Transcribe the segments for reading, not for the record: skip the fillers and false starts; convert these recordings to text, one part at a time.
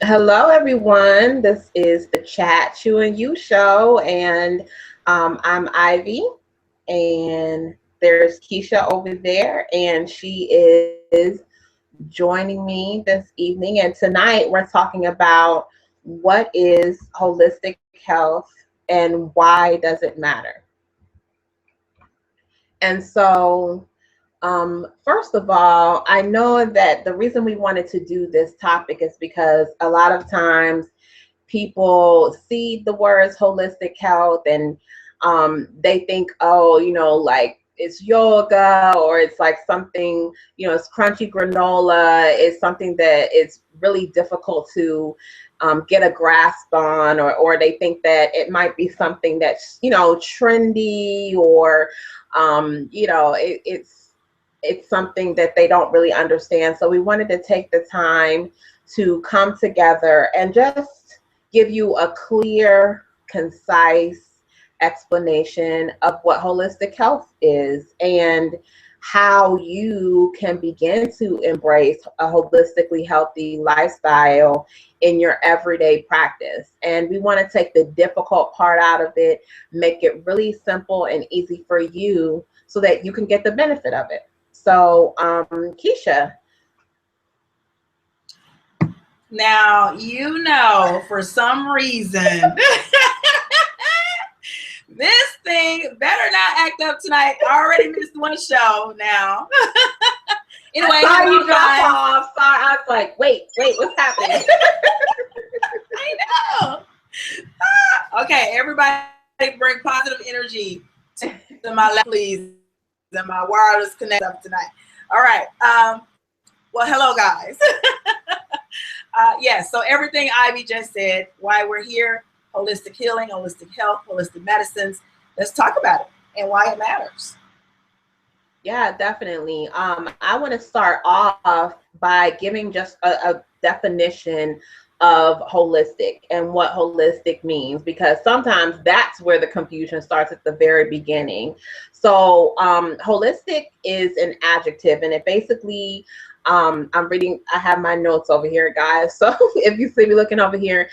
Hello, everyone. This is the Chat You and You show, and I'm Ivy, and there's Keisha over there, and she is joining me this evening. And tonight we're talking about what is holistic health and why does it matter. And so, first of all, I know that the reason we wanted to do this topic is because a lot of times people see the words holistic health and they think, oh, like it's yoga or it's like something, it's crunchy granola. It's something that is really difficult to get a grasp on, or they think that it might be something that's, trendy or, it's something that they don't really understand. So we wanted to take the time to come together and just give you a clear, concise explanation of what holistic health is and how you can begin to embrace a holistically healthy lifestyle in your everyday practice. And we want to take the difficult part out of it, make it really simple and easy for you so that you can get the benefit of it. So, Keisha. Now, for some reason, this thing better not act up tonight. I already missed one show now. Anyway, sorry you dropped off. Sorry, I was like, wait, what's happening? I know. Okay, everybody bring positive energy to my lap, please, and my wireless connect up tonight. All right. Well, hello, guys. Yes, so everything Ivy just said, why we're here, holistic healing, holistic health, holistic medicines. Let's talk about it and why it matters. Yeah, definitely. I want to start off by giving just a definition of holistic and what holistic means, because sometimes that's where the confusion starts at the very beginning. So holistic is an adjective, and it basically, I'm reading, I have my notes over here, guys. So if you see me looking over here,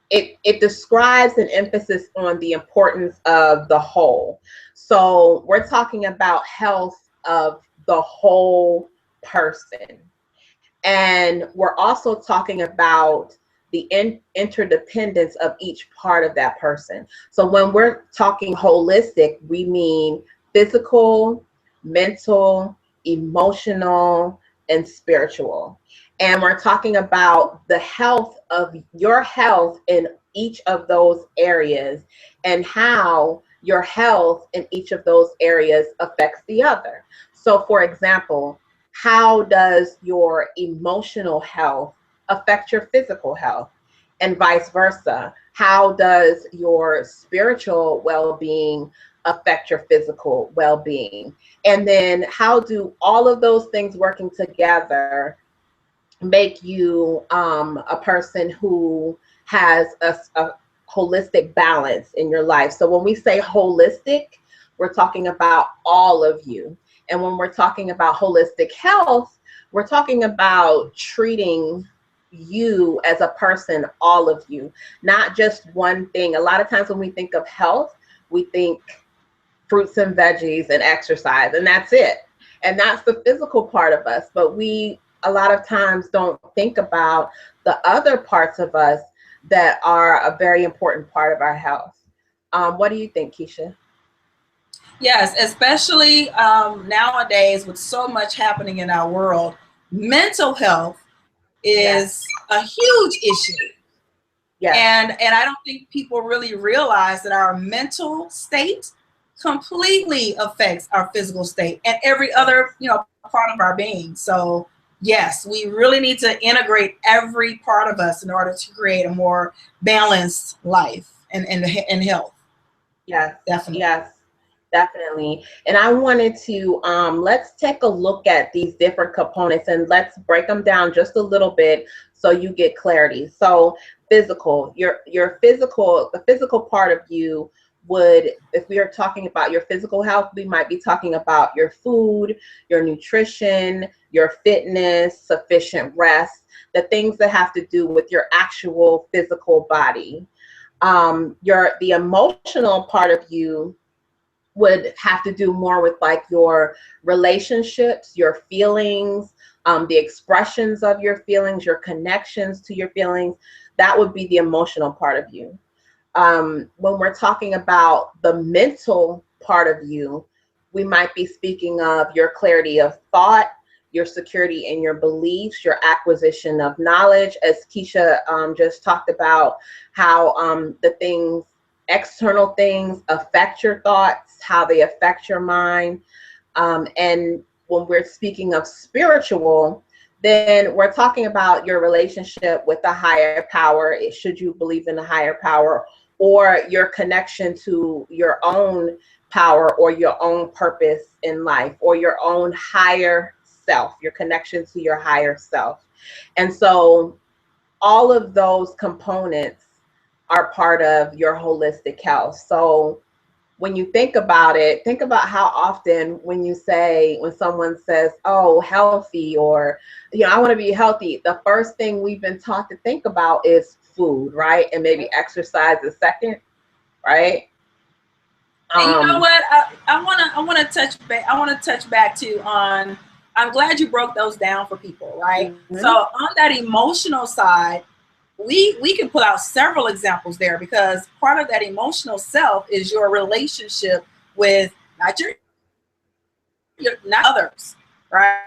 it describes an emphasis on the importance of the whole. So we're talking about health of the whole person. And we're also talking about the interdependence of each part of that person. So when we're talking holistic, we mean physical, mental, emotional, and spiritual. And we're talking about the health of your health in each of those areas and how your health in each of those areas affects the other. So, for example, how does your emotional health affect your physical health? And vice versa. How does your spiritual well-being affect your physical well-being? And then how do all of those things working together make you a person who has a holistic balance in your life? So when we say holistic, we're talking about all of you. And when we're talking about holistic health, we're talking about treating you as a person, all of you, not just one thing. A lot of times when we think of health, we think fruits and veggies and exercise, and that's it. And that's the physical part of us. But we, a lot of times, don't think about the other parts of us that are a very important part of our health. What do you think, Keisha? Yes, especially nowadays with so much happening in our world, mental health is a huge issue. Yes. And I don't think people really realize that our mental state completely affects our physical state and every other, part of our being. So yes, we really need to integrate every part of us in order to create a more balanced life and health. Yes, definitely. Yes, definitely. And I wanted to let's take a look at these different components and let's break them down just a little bit so you get clarity. So physical, your physical, the physical part of you would, if we are talking about your physical health, we might be talking about your food, your nutrition, your fitness, sufficient rest, the things that have to do with your actual physical body. The emotional part of you would have to do more with like your relationships, your feelings, the expressions of your feelings, your connections to your feelings. That would be the emotional part of you. When we're talking about the mental part of you, we might be speaking of your clarity of thought, your security in your beliefs, your acquisition of knowledge, as Keisha just talked about, how the things, external things affect your thoughts, how they affect your mind. And when we're speaking of spiritual, then we're talking about your relationship with the higher power, should you believe in the higher power, or your connection to your own power or your own purpose in life, or your own higher self, your connection to your higher self. And so all of those components are part of your holistic health. So when you think about it, think about how often when someone says, oh, healthy, or, I want to be healthy, the first thing we've been taught to think about is food, right? And maybe exercise a second, right? And you know what? I want to touch back. I want to touch back to on. I'm glad you broke those down for people, right? Mm-hmm. So on that emotional side, we can pull out several examples there, because part of that emotional self is your relationship with not others, right?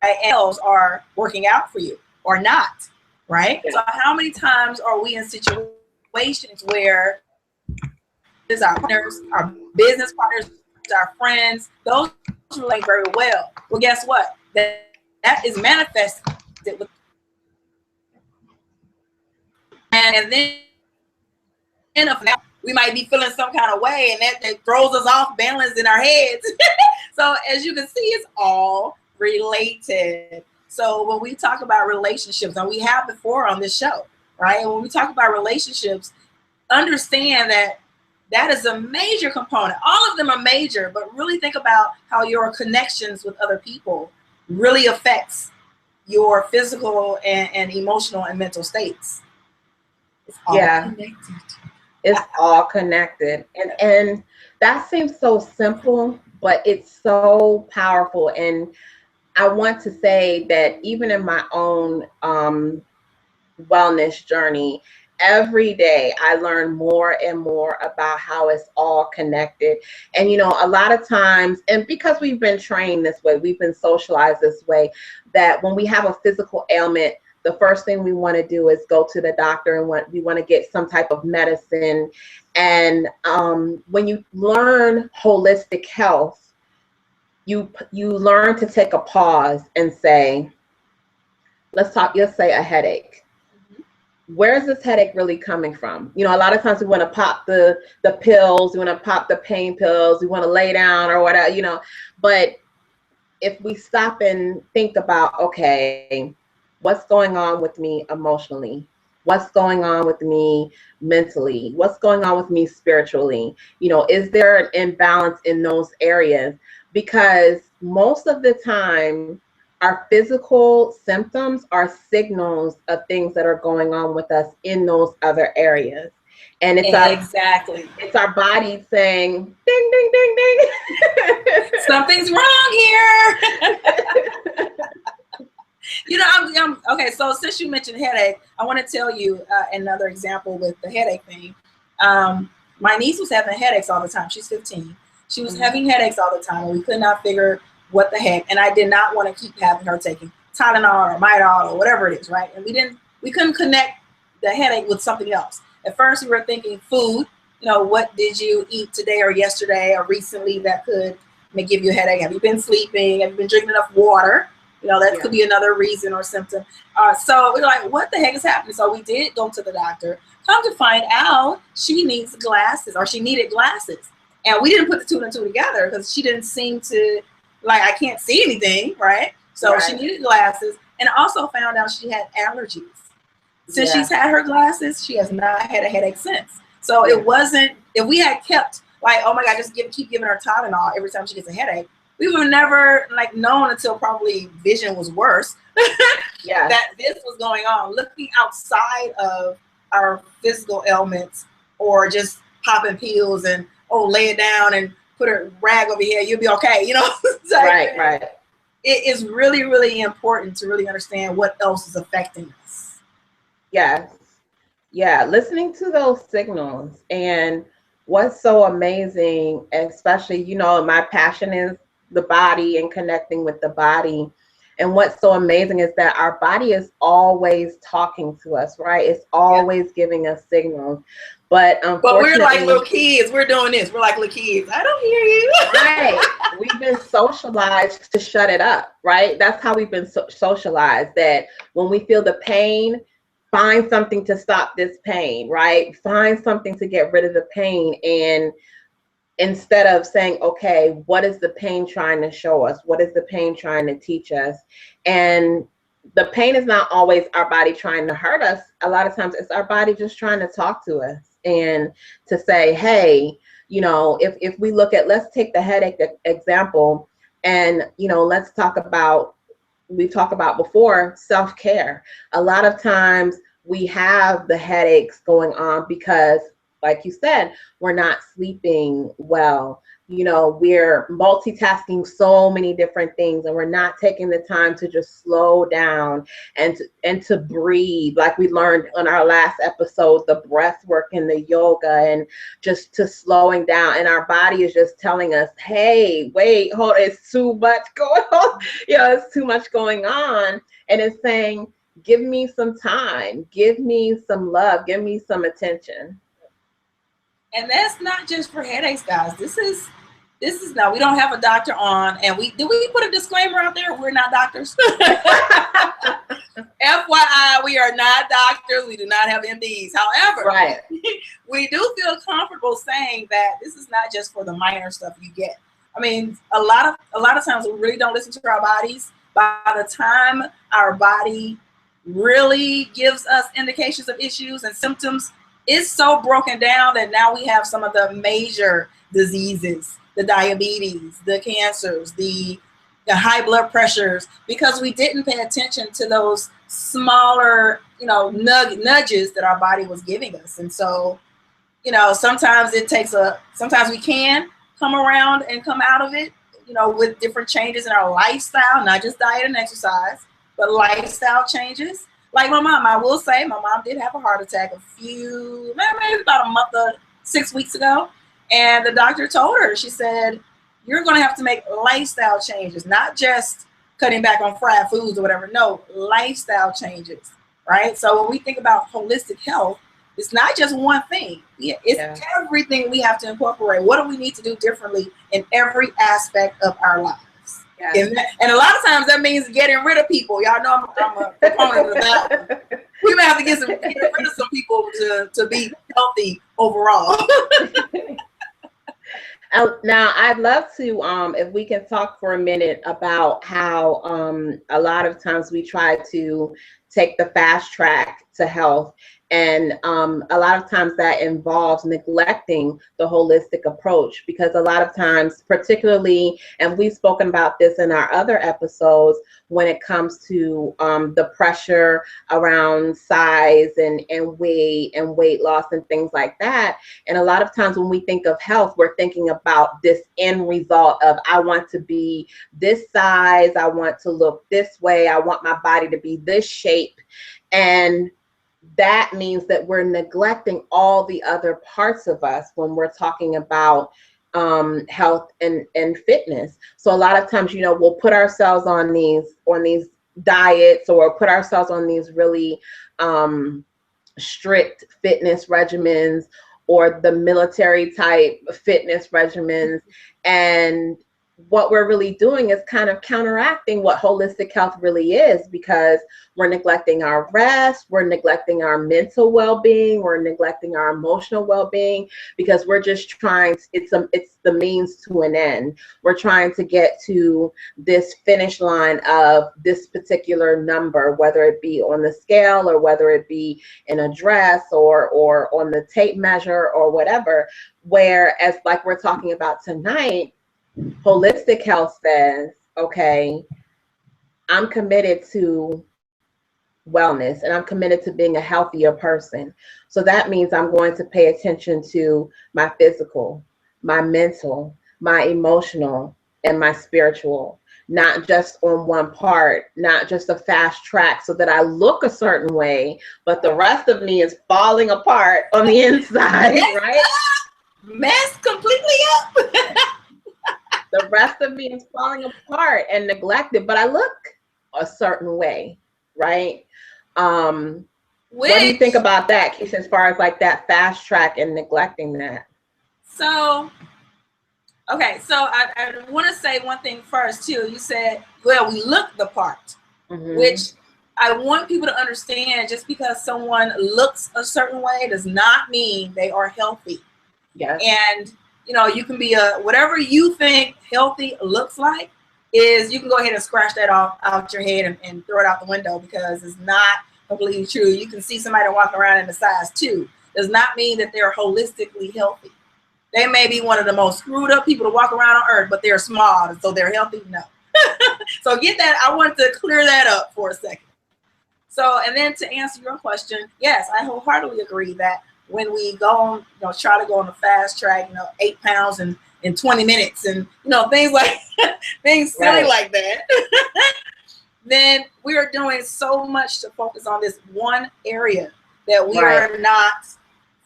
And are working out for you or not, right? So how many times are we in situations where our partners, our business partners, our friends, those relate very well? Well, guess what? That is manifested with, and then we might be feeling some kind of way, and that throws us off balance in our heads. So as you can see, it's all related. So when we talk about relationships, and we have before on this show, right? And when we talk about relationships, understand that is a major component. All of them are major, but really think about how your connections with other people really affects your physical and emotional and mental states. It's all connected. It's all connected. And that seems so simple, but it's so powerful. And I want to say that even in my own wellness journey, every day I learn more and more about how it's all connected. And, a lot of times, and because we've been trained this way, we've been socialized this way, that when we have a physical ailment, the first thing we want to do is go to the doctor, and we want to get some type of medicine. And when you learn holistic health, you learn to take a pause and say, let's say a headache. Where's this headache really coming from? A lot of times we want to pop the pills, we want to pop the pain pills, we want to lay down or whatever, but if we stop and think about, okay, what's going on with me emotionally? What's going on with me mentally? What's going on with me spiritually? Is there an imbalance in those areas? Because most of the time, our physical symptoms are signals of things that are going on with us in those other areas. And it's it's our body saying, ding, ding, ding, ding. Something's wrong here. I'm okay. So since you mentioned headache, I want to tell you another example with the headache thing. My niece was having headaches all the time. She's 15. She was having headaches all the time, and we could not figure what the heck. And I did not want to keep having her taking Tylenol or Midol or whatever it is, right? And we couldn't connect the headache with something else. At first, we were thinking food. What did you eat today or yesterday or recently that could give you a headache? Have you been sleeping? Have you been drinking enough water? That could be another reason or symptom. So we're like, what the heck is happening? So we did go to the doctor. Come to find out, she needs glasses, or she needed glasses. And we didn't put the two and two together because she didn't seem to, I can't see anything, right? So she needed glasses, and also found out she had allergies. Since she's had her glasses, she has not had a headache since. So it wasn't, if we had kept like, oh my God, just keep giving her Tylenol every time she gets a headache, we would never like known until probably vision was worse that this was going on. Looking outside of our physical ailments or just popping pills and, oh, lay it down and put a rag over here, you'll be okay, you know? Right. It is really, really important to really understand what else is affecting us. Yes. Yeah, listening to those signals. And what's so amazing, especially, you know, my passion is the body and connecting with the body. And what's so amazing is that our body is always talking to us, right? It's always giving us signals. But we're like little kids. We're doing this. We're like little kids. I don't hear you. Right. We've been socialized to shut it up, right? That's how we've been socialized, that when we feel the pain, find something to stop this pain, right? Find something to get rid of the pain. And instead of saying, okay, what is the pain trying to show us? What is the pain trying to teach us? And the pain is not always our body trying to hurt us. A lot of times it's our body just trying to talk to us and to say, hey, you know, if we look at, let's take the headache example, and, you know, let's talk about, we've talked about before, self-care. A lot of times we have the headaches going on because, like you said, we're not sleeping well. You know, we're multitasking so many different things, and we're not taking the time to just slow down and to breathe. Like we learned on our last episode, the breath work and the yoga, and just to slowing down. And our body is just telling us, hey, wait, hold, it's too much going on. You know, it's too much going on. And it's saying, give me some time, give me some love, give me some attention. And that's not just for headaches, guys. This is no, we don't have a doctor on, and we put a disclaimer out there? We're not doctors. FYI, we are not doctors. We do not have MDs. However, we do feel comfortable saying that this is not just for the minor stuff you get. I mean, a lot of times we really don't listen to our bodies. By the time our body really gives us indications of issues and symptoms, it's so broken down that now we have some of the major diseases, the diabetes, the cancers, the high blood pressures, because we didn't pay attention to those smaller, you know, nudges that our body was giving us. And so, you know, sometimes sometimes we can come around and come out of it, you know, with different changes in our lifestyle, not just diet and exercise, but lifestyle changes. Like my mom, I will say my mom did have a heart attack maybe about a month or 6 weeks ago. And the doctor told her, she said, you're going to have to make lifestyle changes, not just cutting back on fried foods or whatever. No, lifestyle changes, right? So when we think about holistic health, it's not just one thing. It's everything we have to incorporate. What do we need to do differently in every aspect of our lives? And a lot of times that means getting rid of people. Y'all know I'm a proponent of that. We may have to get rid of some people to be healthy overall. Now, I'd love to, if we can talk for a minute about how a lot of times we try to take the fast track to health. And a lot of times that involves neglecting the holistic approach, because a lot of times, particularly, and we've spoken about this in our other episodes, when it comes to the pressure around size and weight loss and things like that. And a lot of times when we think of health, we're thinking about this end result of, I want to be this size, I want to look this way, I want my body to be this shape. And that means that we're neglecting all the other parts of us when we're talking about health and fitness. So a lot of times, you know, we'll put ourselves on these diets, or put ourselves on these really strict fitness regimens, or the military type fitness regimens, and what we're really doing is kind of counteracting what holistic health really is, because we're neglecting our rest, we're neglecting our mental well-being, we're neglecting our emotional well-being, because we're just trying to, it's the means to an end. We're trying to get to this finish line of this particular number, whether it be on the scale or whether it be in a dress or on the tape measure or whatever. Whereas, like we're talking about tonight, holistic health says, okay, I'm committed to wellness and I'm committed to being a healthier person. So that means I'm going to pay attention to my physical, my mental, my emotional, and my spiritual, not just on one part, not just a fast track so that I look a certain way, but the rest of me is falling apart on the inside, right? Messed completely up. The rest of me is falling apart and neglected, but I look a certain way, right? What do you think about that, Keisha, as far as like that fast track and neglecting that? So, okay, so I want to say one thing first too. You said, well, we look the part, which I want people to understand. Just because someone looks a certain way does not mean they are healthy. Yes. And you know, you can be whatever you think healthy looks like is, you can go ahead and scratch that off out your head and throw it out the window, because it's not completely true. You can see somebody walking around in a size 2. Does not mean that they're holistically healthy. They may be one of the most screwed up people to walk around on earth, but they're small, so they're healthy? No. So get that. I wanted to clear that up for a second. So, and then to answer your question, yes, I wholeheartedly agree that when we go on, you know, try to go on a fast track, you know, 8 pounds in 20 minutes and, you know, things like things silly like that, then we are doing so much to focus on this one area that we are not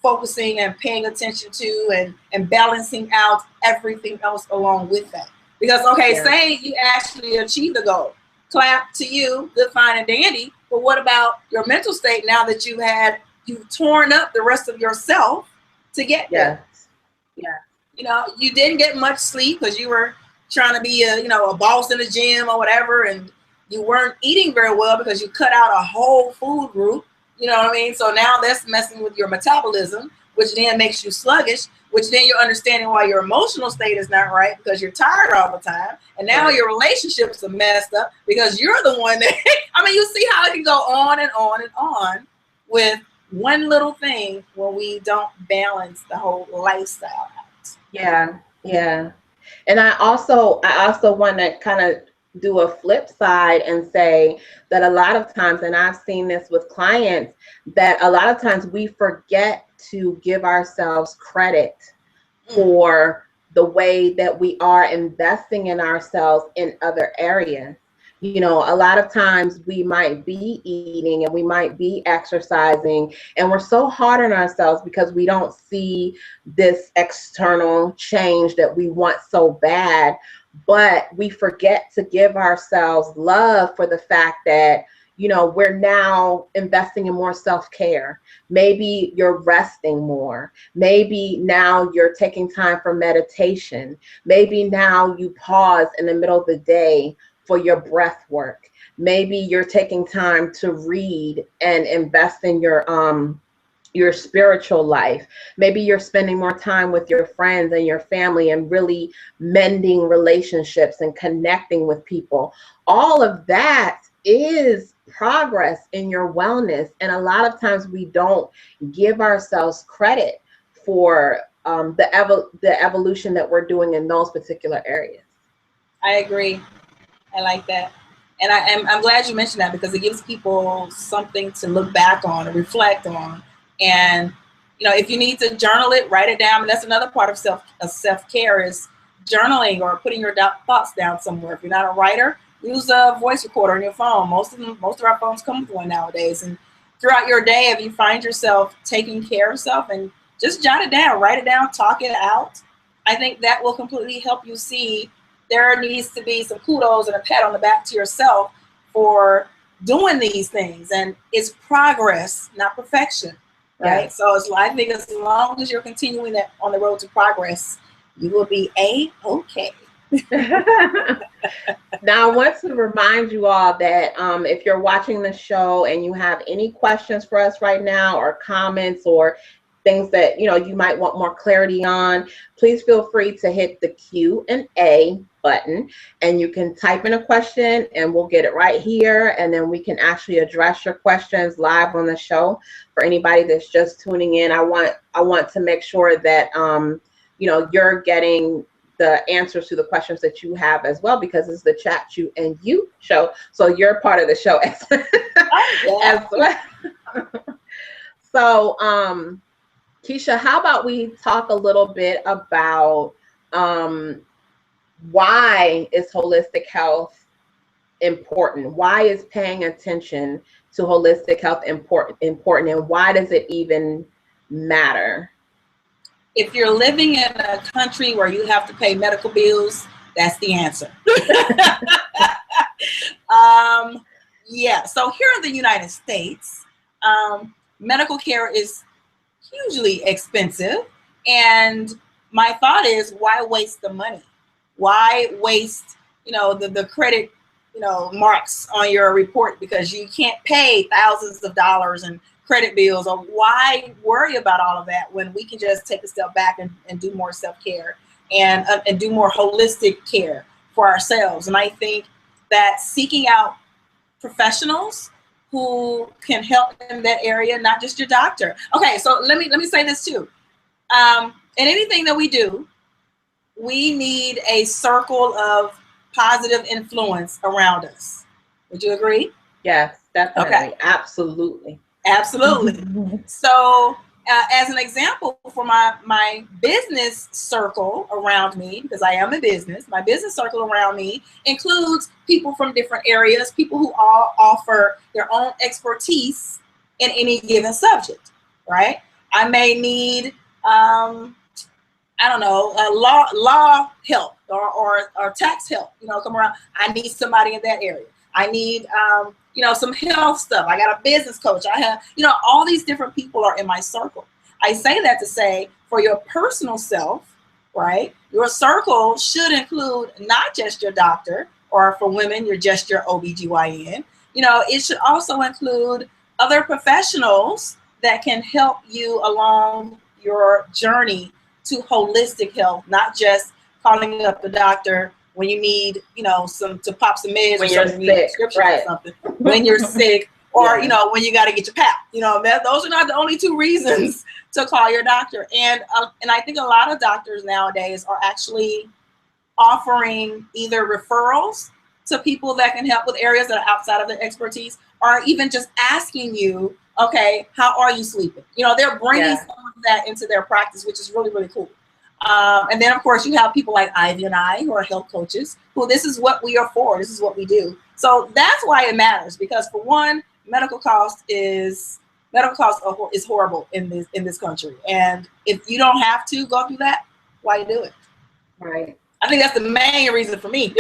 focusing and paying attention to and balancing out everything else along with that. Because, okay, say you actually achieve the goal. Clap to you, good, fine, and dandy. But what about your mental state now that you've torn up the rest of yourself to get there? Yeah. You know, you didn't get much sleep because you were trying to be a boss in the gym or whatever, and you weren't eating very well because you cut out a whole food group. You know what I mean? So now that's messing with your metabolism, which then makes you sluggish, which then you're understanding why your emotional state is not right, because you're tired all the time. And now your relationships are messed up because you're the one that, I mean, you see how it can go on and on and on with one little thing when we don't balance the whole lifestyle out. Yeah. And I also want to kind of do a flip side and say that a lot of times, and I've seen this with clients, that a lot of times we forget to give ourselves credit for the way that we are investing in ourselves in other areas. You know, a lot of times we might be eating and we might be exercising, and we're so hard on ourselves because we don't see this external change that we want so bad. But we forget to give ourselves love for the fact that, you know, we're now investing in more self-care. Maybe you're resting more. Maybe now you're taking time for meditation. Maybe now you pause in the middle of the day for your breath work. Maybe you're taking time to read and invest in your spiritual life. Maybe you're spending more time with your friends and your family and really mending relationships and connecting with people. All of that is progress in your wellness. And a lot of times we don't give ourselves credit for the evolution that we're doing in those particular areas. I agree. I like that. And I'm glad you mentioned that, because it gives people something to look back on and reflect on. And, you know, if you need to journal it, write it down. And that's another part of self-care is journaling or putting your thoughts down somewhere. If you're not a writer, use a voice recorder on your phone. Most of our phones come with one nowadays. And throughout your day, if you find yourself taking care of yourself, and just jot it down, write it down, talk it out, I think that will completely help you see there needs to be some kudos and a pat on the back to yourself for doing these things. And it's progress, not perfection, right? So I think as long as you're continuing that on the road to progress, you will be A-okay. Now, I want to remind you all that if you're watching the show and you have any questions for us right now, or comments, or things that you might want more clarity on, please feel free to hit the Q&A button, and you can type in a question and we'll get it right here, and then we can actually address your questions live on the show. For anybody that's just tuning in, I want to make sure that you're getting the answers to the questions that you have as well, because it's the Chat You and You show, so you're part of the show as well. So Keisha, how about we talk a little bit about why is holistic health important? Why is paying attention to holistic health important, and why does it even matter? If you're living in a country where you have to pay medical bills, that's the answer. Yeah, so here in the United States, medical care is hugely expensive. And my thought is, why waste the money? Why waste, the credit, marks on your report because you can't pay thousands of dollars in credit bills? Or why worry about all of that when we can just take a step back and do more self-care and do more holistic care for ourselves? And I think that seeking out professionals who can help in that area, not just your doctor. Okay, so let me say this too. In anything that we do, we need a circle of positive influence around us. Would you agree? Yes, definitely. Okay. Absolutely. So as an example, for my business circle around me, because I am in business, my business circle around me includes people from different areas, people who all offer their own expertise in any given subject, right? I may need, law help or tax help, come around. I need somebody in that area. I need, some health stuff. I got a business coach. I have, all these different people are in my circle. I say that to say, for your personal self, right, your circle should include not just your doctor, or for women, you're just your OBGYN. It should also include other professionals that can help you along your journey to holistic health, not just calling up the doctor when you need, to pop some meds, when you're sick, right? Or something. When you're sick, or when you got to get your PAP. Those are not the only two reasons to call your doctor. And I think a lot of doctors nowadays are actually offering either referrals to people that can help with areas that are outside of their expertise, or even just asking you, okay, how are you sleeping? They're bringing some of that into their practice, which is really, really cool. And then, of course, you have people like Ivy and I, who are health coaches, who this is what we are for. This is what we do. So that's why it matters, because for one, medical cost is horrible in this country. And if you don't have to go through that, why do it? Right. I think that's the main reason for me.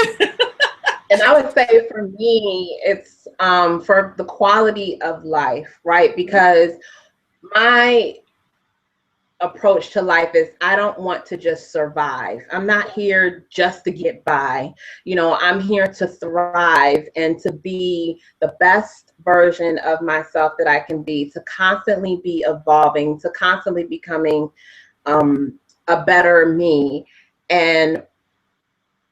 And I would say for me, it's for the quality of life, right? Because my approach to life is, I don't want to just survive. I'm not here just to get by. I'm here to thrive and to be the best version of myself that I can be, to constantly be evolving, to constantly becoming a better me. And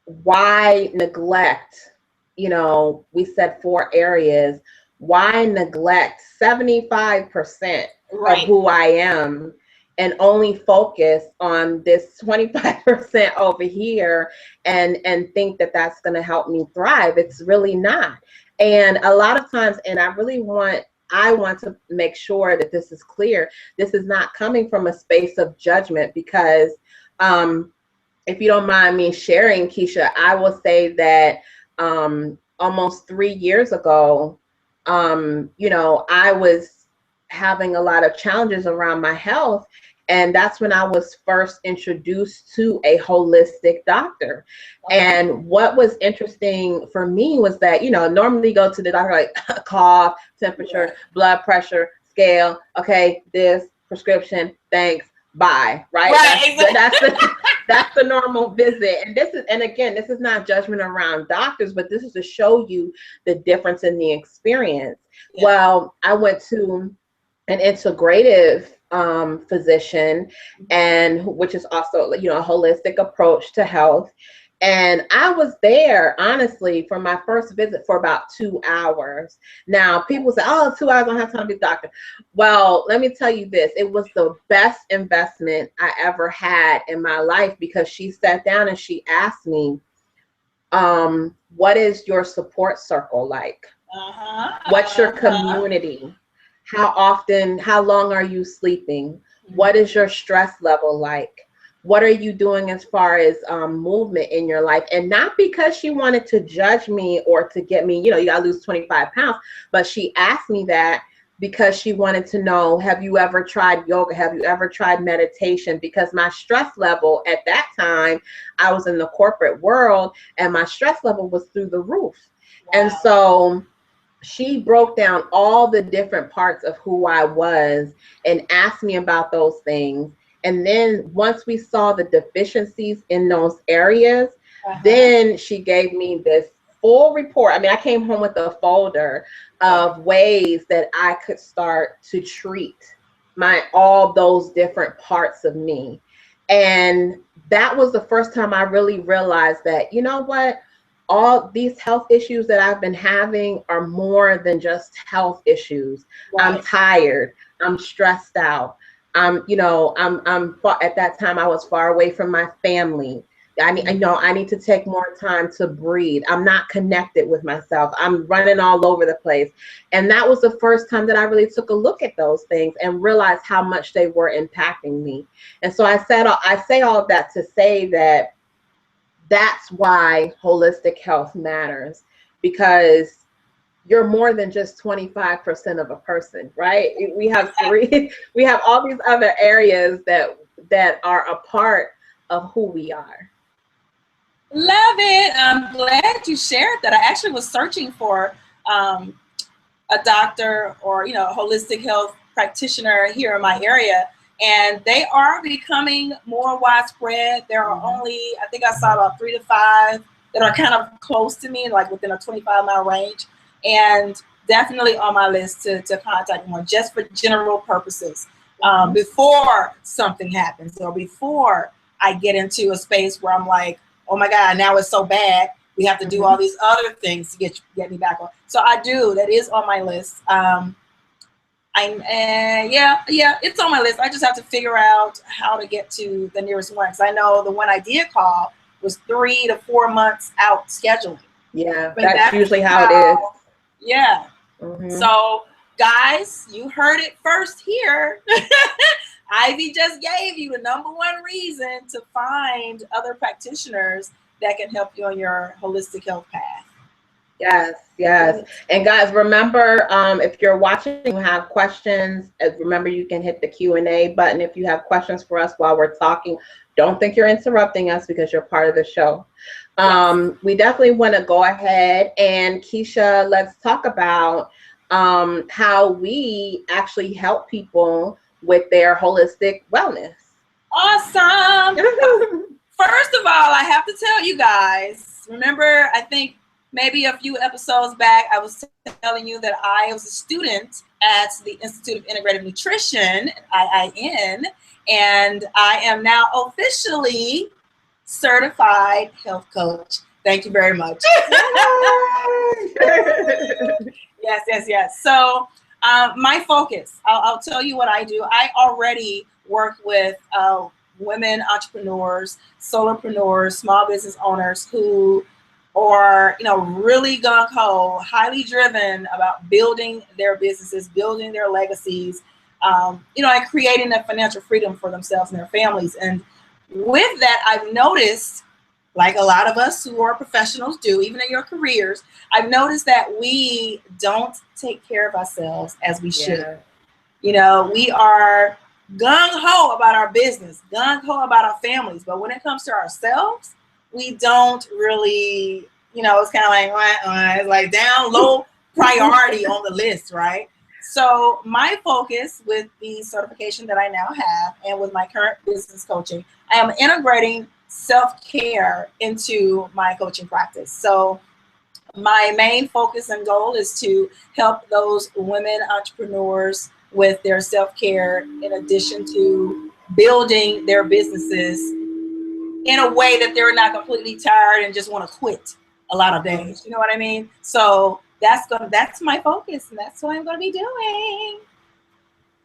why neglect, we said 4 areas, why neglect 75% of who I am and only focus on this 25% over here and think that that's going to help me thrive? It's really not. And a lot of times, and I want to make sure that this is clear, this is not coming from a space of judgment, because if you don't mind me sharing, Keisha, I will say that almost 3 years ago, I was having a lot of challenges around my health. And that's when I was first introduced to a holistic doctor. And what was interesting for me was that, normally go to the doctor, like cough, temperature, blood pressure, scale. Okay, this prescription, thanks, bye. Right? That's the normal visit. And again, this is not judgment around doctors, but this is to show you the difference in the experience. Yeah. Well, I went to an integrative physician, and which is also, a holistic approach to health. And I was there, honestly, for my first visit for about 2 hours. Now, people say, oh, 2 hours, I don't have time to be a doctor. Well, let me tell you this. It was the best investment I ever had in my life, because she sat down and she asked me, what is your support circle like? What's your community? How long are you sleeping? What is your stress level like? What are you doing as far as movement in your life? And not because she wanted to judge me or to get me, you gotta lose 25 pounds, but she asked me that because she wanted to know, have you ever tried yoga? Have you ever tried meditation? Because my stress level at that time, I was in the corporate world, and my stress level was through the roof. Wow. And so she broke down all the different parts of who I was and asked me about those things. And then once we saw the deficiencies in those areas, then she gave me this full report. I mean, I came home with a folder of ways that I could start to treat all those different parts of me. And that was the first time I really realized that, you know what? All these health issues that I've been having are more than just health issues. Right. I'm tired. I'm stressed out. At that time I was far away from my family. I need to take more time to breathe. I'm not connected with myself. I'm running all over the place. And that was the first time that I really took a look at those things and realized how much they were impacting me. And so I say all of that to say that that's why holistic health matters, because you're more than just 25% of a person, right? We have all these other areas that are a part of who we are. Love it. I'm glad you shared that. I actually was searching for a doctor or, a holistic health practitioner here in my area, and they are becoming more widespread. There are only, I think I saw about 3 to 5 that are kind of close to me, like within a 25-mile range. And definitely on my list to contact one, just for general purposes, before something happens, or before I get into a space where I'm like, oh my God, now it's so bad, we have to do all these other things to get me back on. So that is on my list. It's on my list. I just have to figure out how to get to the nearest one, because I know the one I did call was 3 to 4 months out scheduling. Yeah, that's usually how it is. Yeah. So guys, you heard it first here. Ivy just gave you the #1 reason to find other practitioners that can help you on your holistic health path. Yes. And guys, remember, if you're watching, you have questions, remember you can hit the Q&A button if you have questions for us while we're talking. Don't think you're interrupting us, because you're part of the show. We definitely want to go ahead and, Keisha, let's talk about how we actually help people with their holistic wellness. Awesome. First of all, I have to tell you guys, remember, I think maybe a few episodes back, I was telling you that I was a student at the Institute of Integrative Nutrition, IIN, and I am now officially certified health coach. Thank you very much. Yes. So my focus, I'll tell you what I do. I already work with women entrepreneurs, solopreneurs, small business owners who are, really gung-ho, highly driven about building their businesses, building their legacies, and creating that financial freedom for themselves and their families. And with that, I've noticed, like a lot of us who are professionals do, even in your careers, I've noticed that we don't take care of ourselves as we should. We are gung-ho about our business, gung-ho about our families, but when it comes to ourselves, we don't really, it's kind of like, it's like down low priority on the list, right? So my focus with the certification that I now have, and with my current business coaching, I am integrating self-care into my coaching practice. So my main focus and goal is to help those women entrepreneurs with their self-care, in addition to building their businesses in a way that they're not completely tired and just want to quit a lot of days. You know what I mean? So that's my focus, and that's what I'm going to be doing.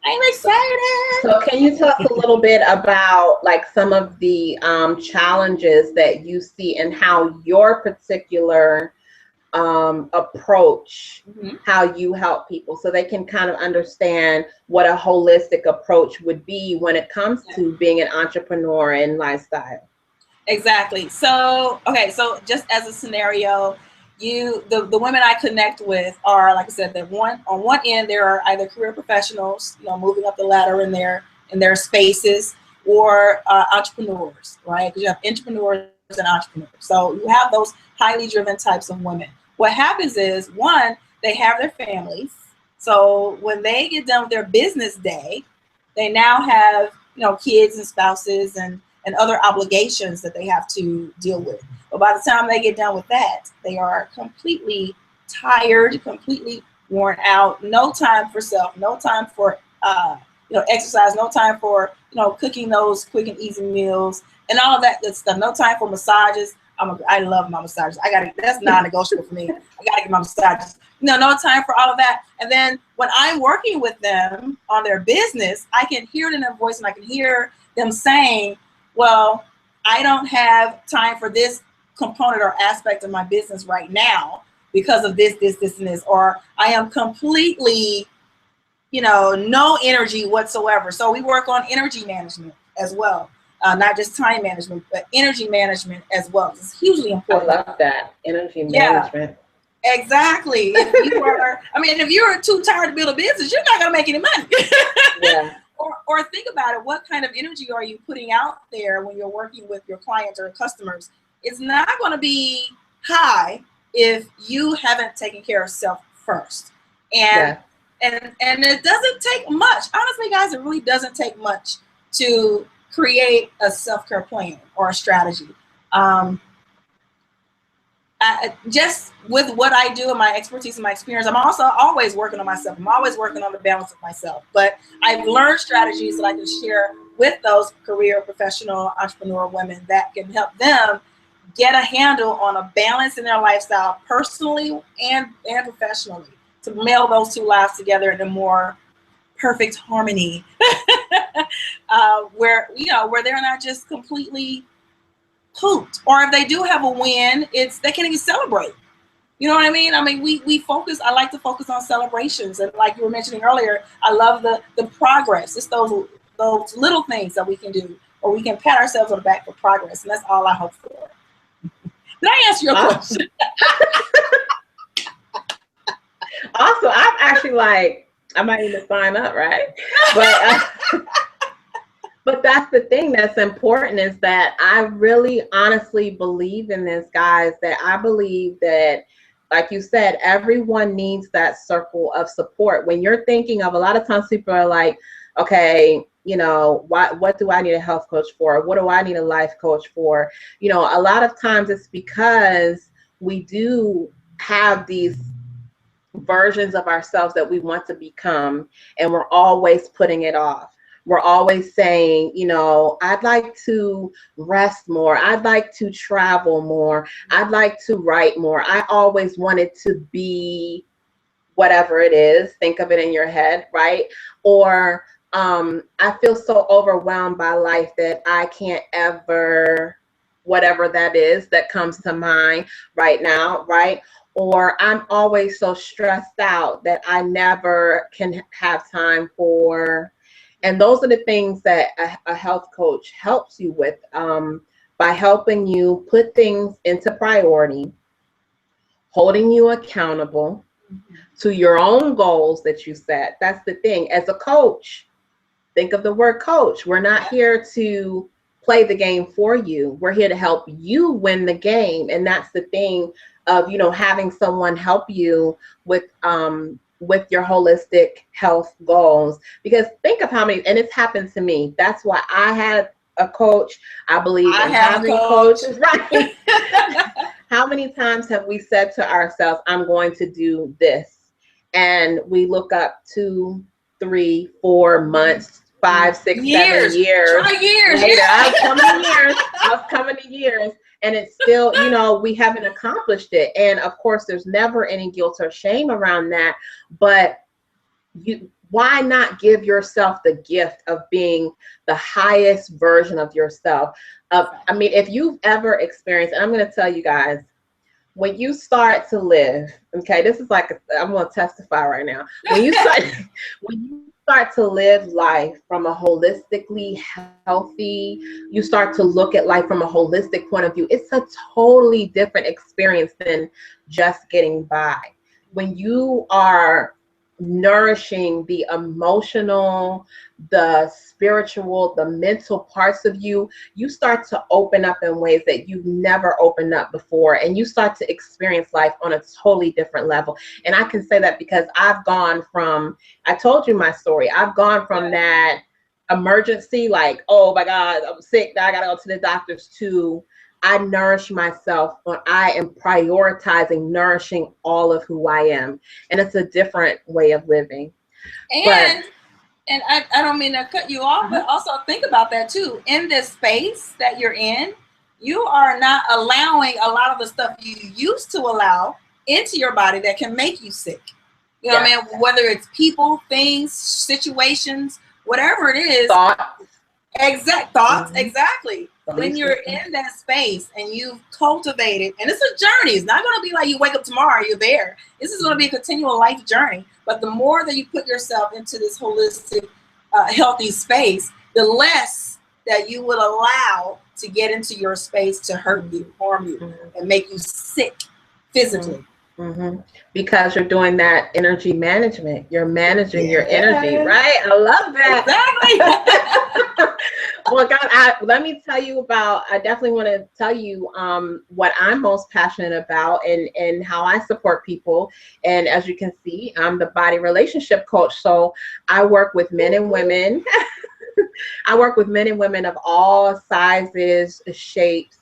I'm excited. So can you tell us a little bit about like some of the challenges that you see and how your particular approach, how you help people, so they can kind of understand what a holistic approach would be when it comes to being an entrepreneur and lifestyle? Exactly. So, okay, so just as a scenario, the women I connect with are, like I said, on one end, there are either career professionals, moving up the ladder in their spaces, or entrepreneurs, right? Because you have entrepreneurs and entrepreneurs. So you have those highly driven types of women. What happens is, one, they have their families. So when they get done with their business day, they now have, kids and spouses and other obligations that they have to deal with. But by the time they get done with that, they are completely tired, completely worn out, no time for self, no time for exercise, no time for cooking those quick and easy meals and all of that good stuff, no time for massages. I love my massages. That's non-negotiable for me. I gotta get my massages. No time for all of that. And then when I'm working with them on their business, I can hear it in their voice, and I can hear them saying, well, I don't have time for this component or aspect of my business right now because of this, and this, or I am completely, no energy whatsoever. So we work on energy management as well. Not just time management, but energy management as well. It's hugely important. I love that. Energy management. Exactly. If you're too tired to build a business, you're not going to make any money. Yeah. Or think about it. What kind of energy are you putting out there when you're working with your clients or customers? It's not going to be high if you haven't taken care of self first. And it doesn't take much. Honestly, guys, it really doesn't take much to create a self-care plan or a strategy. Just with what I do and my expertise and my experience, I'm also always working on myself. I'm always working on the balance of myself. But I've learned strategies that I can share with those career, professional, entrepreneur women that can help them get a handle on a balance in their lifestyle, personally and professionally, to meld those two lives together in a more perfect harmony, where they're not just completely pooped, or if they do have a win, they can't even celebrate. You know what I mean? I like to focus on celebrations, and like you were mentioning earlier, I love the progress. It's those little things that we can do, or we can pat ourselves on the back for progress, and that's all I hope for. Did I answer your question? Also, I'm actually I might need to sign up, right? But that's the thing that's important, is that I really honestly believe in this, guys, that I believe that, like you said, everyone needs that circle of support. When you're thinking of, a lot of times people are like, okay, what do I need a health coach for? What do I need a life coach for? A lot of times it's because we do have these versions of ourselves that we want to become, and we're always putting it off. We're always saying, I'd like to rest more. I'd like to travel more. I'd like to write more. I always wanted to be whatever it is. Think of it in your head, right? Or I feel so overwhelmed by life that I can't ever, whatever that is that comes to mind right now, right? Or I'm always so stressed out that I never can have time for. And those are the things that a health coach helps you with, by helping you put things into priority, holding you accountable to your own goals that you set. That's the thing. As a coach, think of the word coach. We're not here to play the game for you. We're here to help you win the game. And that's the thing of, having someone help you with your holistic health goals. Because think of how many, and it's happened to me. That's why I had a coach. I believe in having coaches, right? How many times have we said to ourselves, I'm going to do this? And we look up 2, 3, 4 months, 5, 6, years. 7 years. Try years. Later, I was coming to years. And it's still, you know, we haven't accomplished it. And of course, there's never any guilt or shame around that. But why not give yourself the gift of being the highest version of yourself? I mean, if you've ever experienced, and I'm going to tell you guys, when you start to live, okay, this is like, I'm going to testify right now. When you start to live life from a holistically healthy, you start to look at life from a holistic point of view, it's a totally different experience than just getting by. When you are nourishing the emotional, the spiritual, the mental parts of you, you start to open up in ways that you've never opened up before, and you start to experience life on a totally different level. And I can say that because I've gone from, I told you my story, I've gone from that emergency, like, oh my God, I'm sick, I gotta go to the doctors, to I nourish myself when I am prioritizing nourishing all of who I am. And it's a different way of living. And I don't mean to cut you off, but also think about that too. In this space that you're in, you are not allowing a lot of the stuff you used to allow into your body that can make you sick. You know what I mean? Whether it's people, things, situations, whatever it is. Thoughts, exactly. When you're in that space and you've cultivated, and it's a journey, it's not going to be like you wake up tomorrow, you're there. This is going to be a continual life journey. But the more that you put yourself into this holistic, healthy space, the less that you would allow to get into your space to hurt you, harm you, and make you sick physically. Because you're doing that energy management. You're managing your energy, right? I love that. Exactly. Well, God, let me tell you about, I definitely want to tell you what I'm most passionate about and how I support people. And as you can see, I'm the body relationship coach. So I work with men and women. I work with men and women of all sizes, shapes,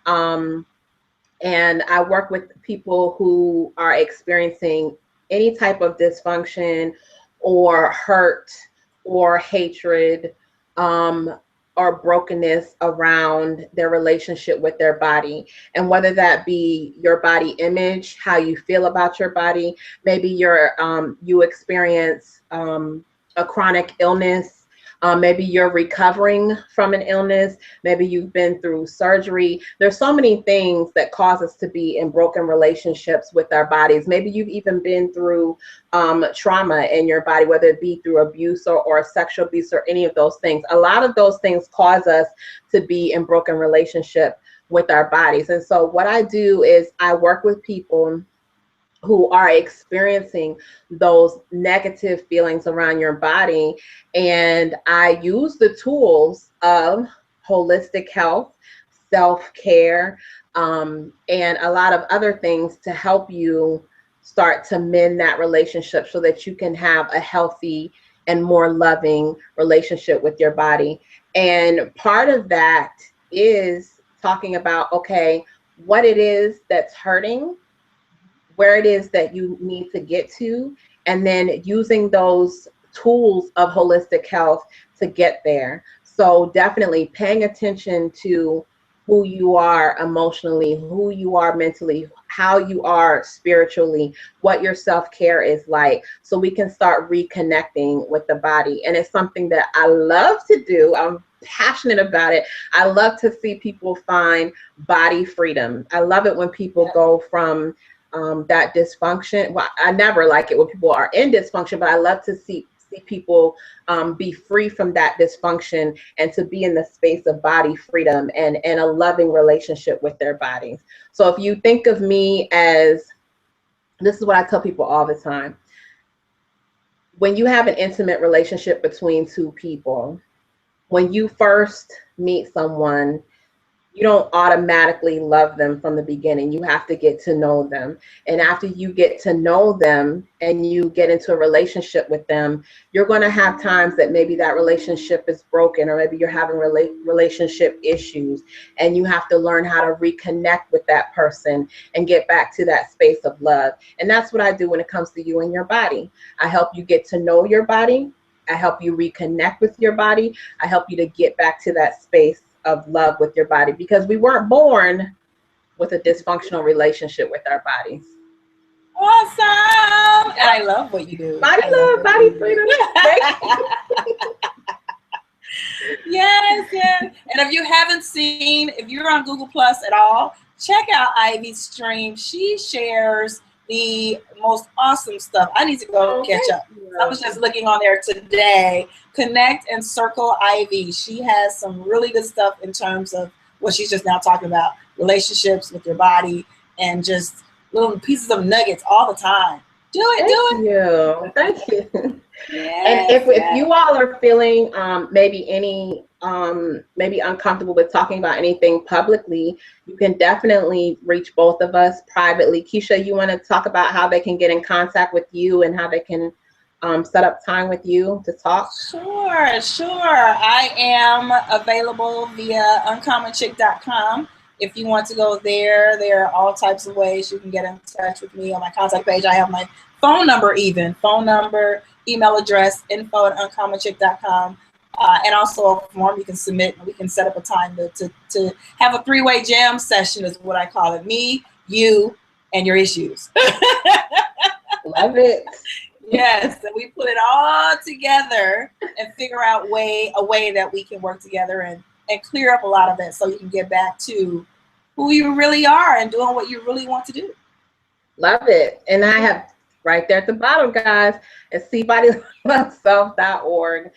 and I work with people who are experiencing any type of dysfunction or hurt or hatred or brokenness around their relationship with their body. And whether that be your body image, how you feel about your body, maybe you experience a chronic illness. Maybe you're recovering from an illness. Maybe you've been through surgery. There's so many things that cause us to be in broken relationships with our bodies. Maybe you've even been through trauma in your body, whether it be through abuse or sexual abuse or any of those things. A lot of those things cause us to be in broken relationship with our bodies. And so what I do is I work with people who are experiencing those negative feelings around your body. And I use the tools of holistic health, self-care, and a lot of other things to help you start to mend that relationship so that you can have a healthy and more loving relationship with your body. And part of that is talking about, okay, what it is that's hurting, where it is that you need to get to, and then using those tools of holistic health to get there. So definitely paying attention to who you are emotionally, who you are mentally, how you are spiritually, what your self-care is like, so we can start reconnecting with the body. And it's something that I love to do. I'm passionate about it. I love to see people find body freedom. I love it when people go from that dysfunction. Well, I never like it when people are in dysfunction, but I love to see people be free from that dysfunction and to be in the space of body freedom and a loving relationship with their bodies. So if you think of me as, this is what I tell people all the time, when you have an intimate relationship between two people, when you first meet someone, you don't automatically love them from the beginning. You have to get to know them. And after you get to know them and you get into a relationship with them, you're going to have times that maybe that relationship is broken, or maybe you're having relationship issues, and you have to learn how to reconnect with that person and get back to that space of love. And that's what I do when it comes to you and your body. I help you get to know your body. I help you reconnect with your body. I help you to get back to that space of love with your body, because we weren't born with a dysfunctional relationship with our bodies. Awesome. And I love what you do. Body love, body freedom. Yes, yes. And if you haven't seen, if you're on Google Plus at all, check out Ivy's stream. She shares the most awesome stuff. I need to go catch up. I was just looking on there today. Connect and Circle Ivy. She has some really good stuff in terms of what she's just now talking about, relationships with your body, and just little pieces of nuggets all the time. Do it. Thank you. Yes, and if you all are feeling maybe uncomfortable with talking about anything publicly, you can definitely reach both of us privately. Keisha, you want to talk about how they can get in contact with you and how they can set up time with you to talk? Sure. I am available via uncommonchick.com. If you want to go there, there are all types of ways you can get in touch with me. On my contact page, I have my phone number, email address, info@uncommonchick.com, and also a form you can submit, and we can set up a time to have a three-way jam session, is what I call it. Me, you, and your issues. Love it. Yes, and we put it all together and figure out a way that we can work together and clear up a lot of it, so you can get back to who you really are and doing what you really want to do. Love it. And I have right there at the bottom, guys, at seebodyloveself.org.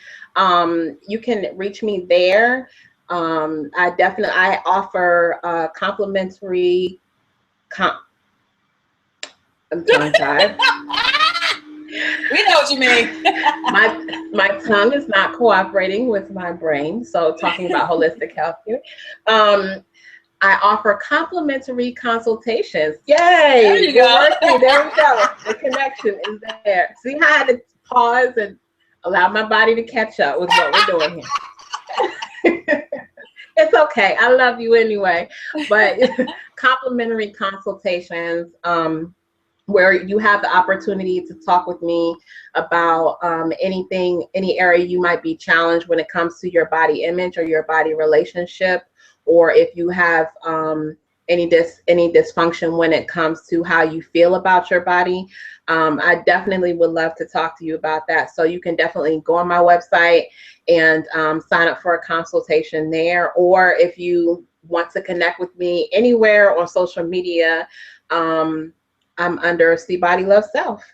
You can reach me there. I offer complimentary. I'm tongue-tied. We know what you mean. My tongue is not cooperating with my brain. So talking about holistic health here. I offer complimentary consultations. Yay! There you go. There we go. The connection is there. See how I had to pause and allow my body to catch up with what we're doing here. It's okay. I love you anyway. But complimentary consultations, where you have the opportunity to talk with me about any area you might be challenged when it comes to your body image or your body relationship, or if you have any dysfunction when it comes to how you feel about your body. I definitely would love to talk to you about that. So you can definitely go on my website and sign up for a consultation there. Or if you want to connect with me anywhere on social media, I'm under See Body Love Self.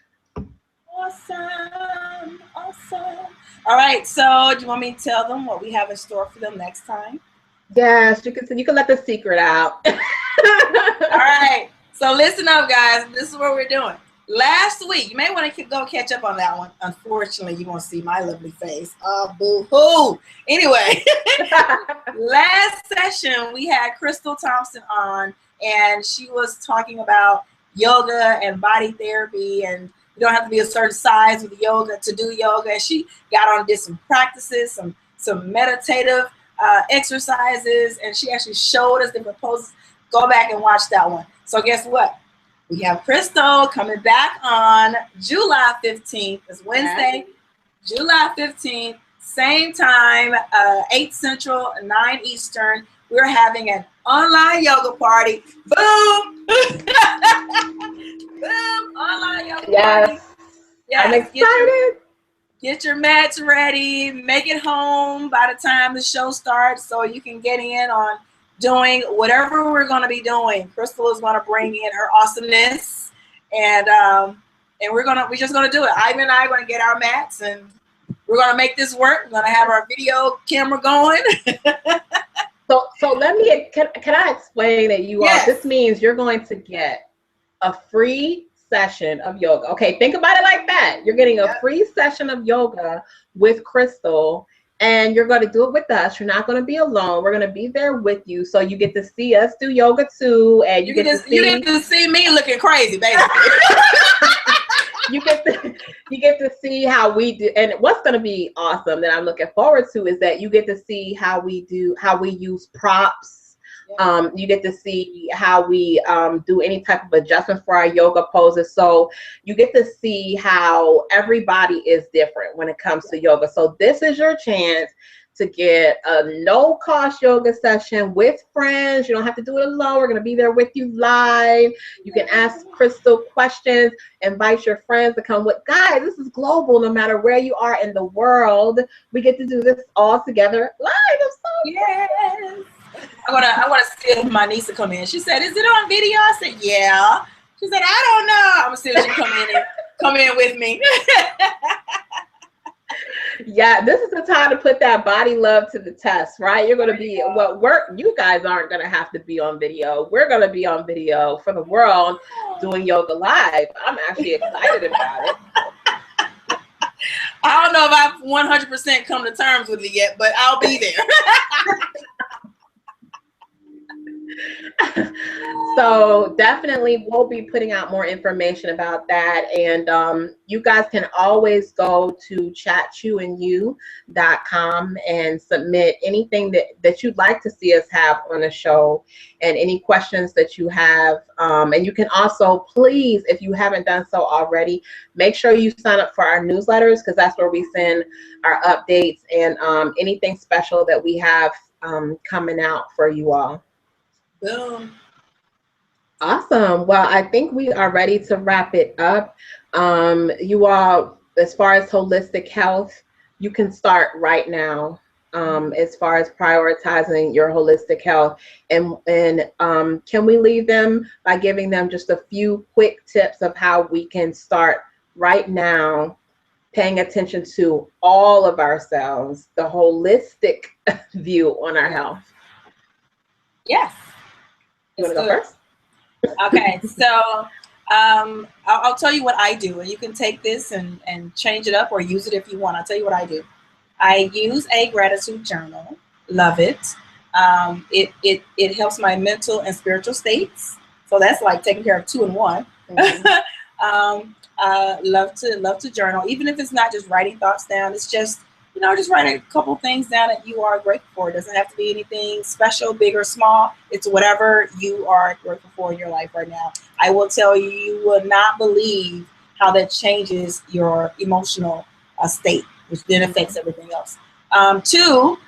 Awesome. All right, so do you want me to tell them what we have in store for them next time? Yes, you can let the secret out. All right, so listen up, guys. This is what we're doing. Last week, you may want to go catch up on that one. Unfortunately, you're going to see my lovely face. Oh, boo-hoo. Anyway, last session, we had Crystal Thompson on, and she was talking about yoga and body therapy, and you don't have to be a certain size with yoga to do yoga. And she got on, did some practices, some meditative exercises, and she actually showed us different poses. Go back and watch that one. So guess what? We have Crystal coming back on July 15th. It's Wednesday, July 15th, same time, 8 Central, 9 Eastern. We're having an online yoga party. Boom! Boom! Online yoga party. Yes, I'm excited. Get your mats ready. Make it home by the time the show starts, so you can get in on doing whatever we're going to be doing. Crystal is going to bring in her awesomeness, and we're just going to do it. Ivan and I are going to get our mats, and we're going to make this work. We're going to have our video camera going. So let me, can I explain that Yes. This means you're going to get a free session of yoga. Okay, think about it like that. You're getting a free session of yoga with Crystal, and you're going to do it with us. You're not going to be alone. We're going to be there with you. So you get to see us do yoga too. And you get to see me looking crazy, basically. you get to see how we do. And what's going to be awesome that I'm looking forward to is that you get to see how we use props. You get to see how we do any type of adjustment for our yoga poses. So you get to see how everybody is different when it comes to yoga. So this is your chance to get a no-cost yoga session with friends. You don't have to do it alone. We're going to be there with you live. You can ask Crystal questions, invite your friends to come with. Guys, this is global. No matter where you are in the world, we get to do this all together live. I'm so yes. I want to see if my niece will come in. She said, "Is it on video?" I said, "Yeah." She said, "I don't know." I'm gonna see if she come in with me. Yeah, this is the time to put that body love to the test, right? You're gonna be you guys aren't gonna have to be on video. We're gonna be on video for the world doing yoga live. I'm actually excited about it. I don't know if I've 100% come to terms with it yet, but I'll be there. So definitely we'll be putting out more information about that, and you guys can always go to chatchouandyou.com and submit anything that you'd like to see us have on the show and any questions that you have, and you can also, please, if you haven't done so already, make sure you sign up for our newsletters, because that's where we send our updates and anything special that we have coming out for you all. Boom. Awesome. Well, I think we are ready to wrap it up. You all, as far as holistic health, you can start right now as far as prioritizing your holistic health. And can we leave them by giving them just a few quick tips of how we can start right now paying attention to all of ourselves, the holistic view on our health? Yes. You want to go first? Okay, so I'll tell you what I do, and you can take this and change it up or use it if you want. I'll tell you what I do. I use a gratitude journal. Love it. It helps my mental and spiritual states. So that's like taking care of 2 in 1. Mm-hmm. Love to journal, even if it's not just writing thoughts down. It's just, just writing a couple things down that you are grateful for. It doesn't have to be anything special, big or small. It's whatever you are grateful for in your life right now. I will tell you, you will not believe how that changes your emotional state, which then affects everything else. 2,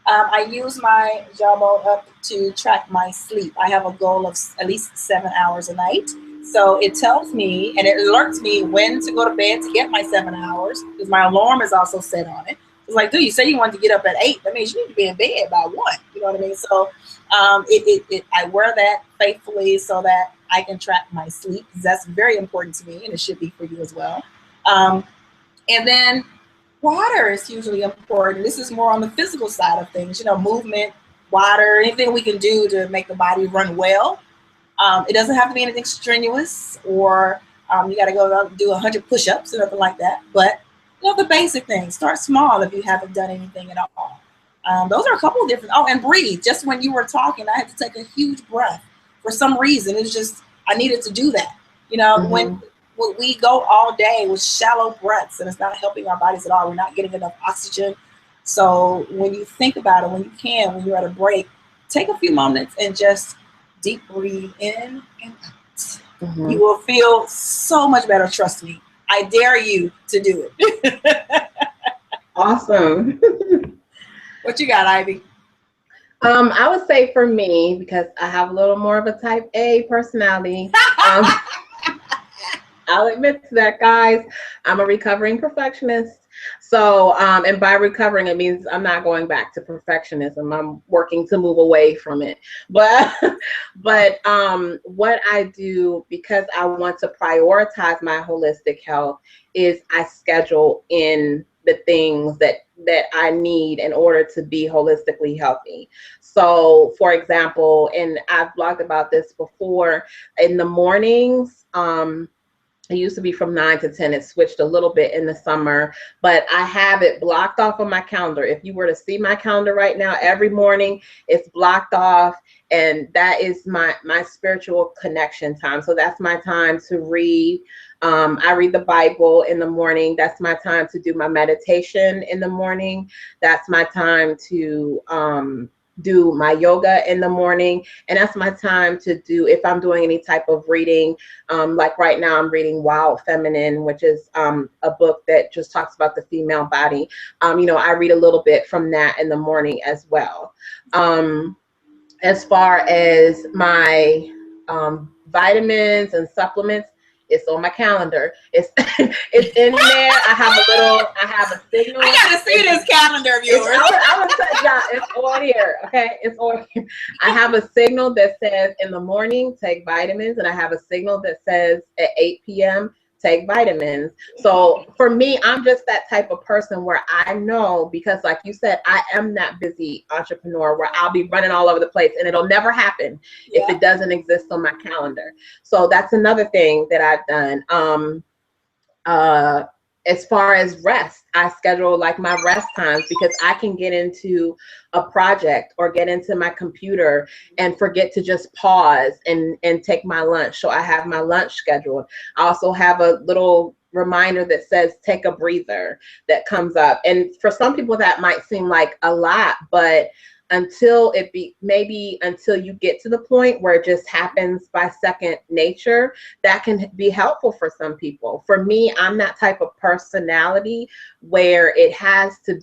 I use my Jawbone up to track my sleep. I have a goal of at least 7 hours a night. So it tells me and it alerts me when to go to bed to get my 7 hours, because my alarm is also set on it. It's like, dude, you say you wanted to get up at 8. That means you need to be in bed by 1. You know what I mean? So I wear that faithfully so that I can track my sleep, because that's very important to me, and it should be for you as well. And then water is hugely important. This is more on the physical side of things, movement, water, anything we can do to make the body run well. It doesn't have to be anything strenuous, or you got to go do 100 push-ups or nothing like that. But the basic things. Start small if you haven't done anything at all. Those are a couple of different. Oh, and breathe. Just when you were talking, I had to take a huge breath. For some reason, it's just I needed to do that. Mm-hmm. when we go all day with shallow breaths, and it's not helping our bodies at all. We're not getting enough oxygen. So when you think about it, when you're at a break, take a few moments and just deep breathe in and out. Mm-hmm. You will feel so much better. Trust me. I dare you to do it. Awesome. What you got, Ivy? I would say for me, because I have a little more of a type A personality, I'll admit to that, guys. I'm a recovering perfectionist. So, and by recovering, it means I'm not going back to perfectionism. I'm working to move away from it. But what I do, because I want to prioritize my holistic health, is I schedule in the things that I need in order to be holistically healthy. So, for example, and I've blogged about this before, in the mornings, It used to be from 9 to 10. It switched a little bit in the summer, but I have it blocked off on my calendar. If you were to see my calendar right now, every morning it's blocked off, and that is my spiritual connection time. So that's my time to read. I read the Bible in the morning. That's my time to do my meditation in the morning. That's my time to do my yoga in the morning, and that's my time to do, if I'm doing any type of reading, like right now I'm reading Wild Feminine, which is a book that just talks about the female body. I read a little bit from that in the morning as well. As far as my vitamins and supplements, it's on my calendar. It's it's in there. I have a signal. I gotta see this calendar of yours. I will tell y'all, it's on here. Okay, it's on here. I have a signal that says in the morning take vitamins, and I have a signal that says at 8 p.m. take vitamins. So for me, I'm just that type of person where I know, because like you said, I am that busy entrepreneur where I'll be running all over the place, and it'll never happen if it doesn't exist on my calendar. So that's another thing that I've done. As far as rest, I schedule like my rest times, because I can get into a project or get into my computer and forget to just pause and take my lunch. So I have my lunch scheduled. I also have a little reminder that says take a breather that comes up. And for some people that might seem like a lot, but until you get to the point where it just happens by second nature, that can be helpful for some people. For me, I'm that type of personality where I have to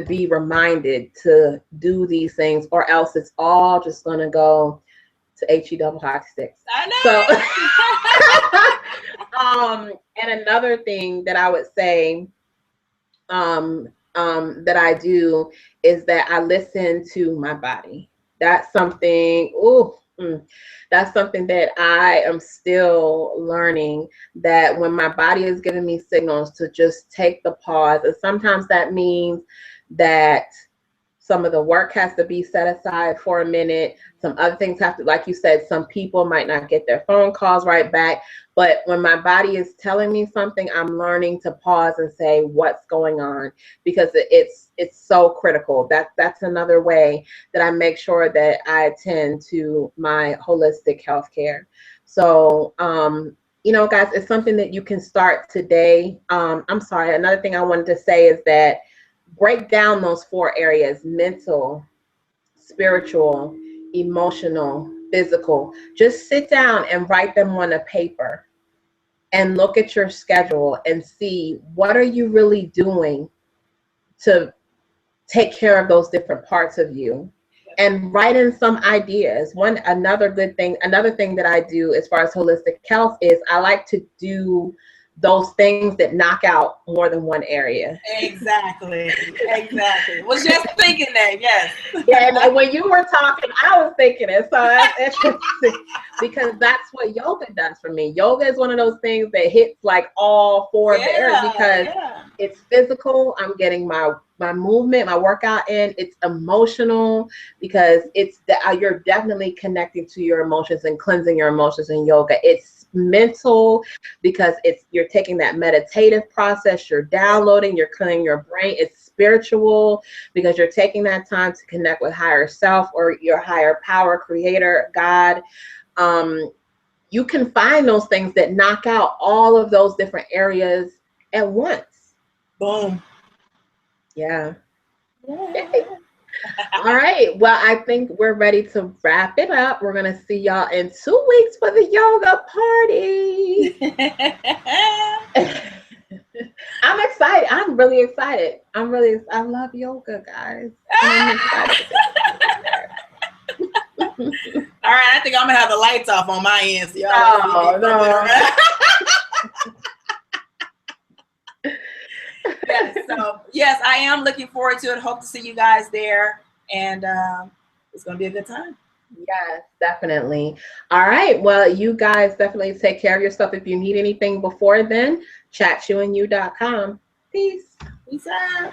be reminded to do these things, or else it's all just going to go to HE66. I know. So, and another thing that I would say, that I do is that I listen to my body. That's something, that's something that I am still learning, that when my body is giving me signals to just take the pause. And sometimes that means that some of the work has to be set aside for a minute. Some other things have to, like you said, some people might not get their phone calls right back. But when my body is telling me something, I'm learning to pause and say, what's going on? Because it's so critical. That's another way that I make sure that I attend to my holistic healthcare. So, guys, it's something that you can start today. I'm sorry. Another thing I wanted to say is that break down those 4 areas: mental, spiritual, emotional, physical. Just sit down and write them on a paper and look at your schedule and see, what are you really doing to take care of those different parts of you, and write in some ideas. Another thing that I do as far as holistic health is I like to do those things that knock out more than one area. Exactly. Was just thinking that, yes. Yeah, and when you were talking, I was thinking it. So that's interesting, because that's what yoga does for me. Yoga is one of those things that hits like all 4 of the areas, because it's physical. I'm getting my movement, my workout in. It's emotional, because you're definitely connecting to your emotions and cleansing your emotions in yoga. It's mental, because you're taking that meditative process, you're downloading, you're clearing your brain. It's spiritual, because you're taking that time to connect with higher self, or your higher power, creator, God. You can find those things that knock out all of those different areas at once. Boom. Yeah. All right. Well, I think we're ready to wrap it up. We're going to see y'all in 2 weeks for the yoga party. I'm excited. I'm really excited. I love yoga, guys. I'm excited. All right. I think I'm going to have the lights off on my end. So y'all no. Yes, I am looking forward to it. Hope to see you guys there, and it's going to be a good time. Yes, definitely. All right. Well, you guys definitely take care of yourself. If you need anything before then, chatchouandyou.com. Peace. Peace out.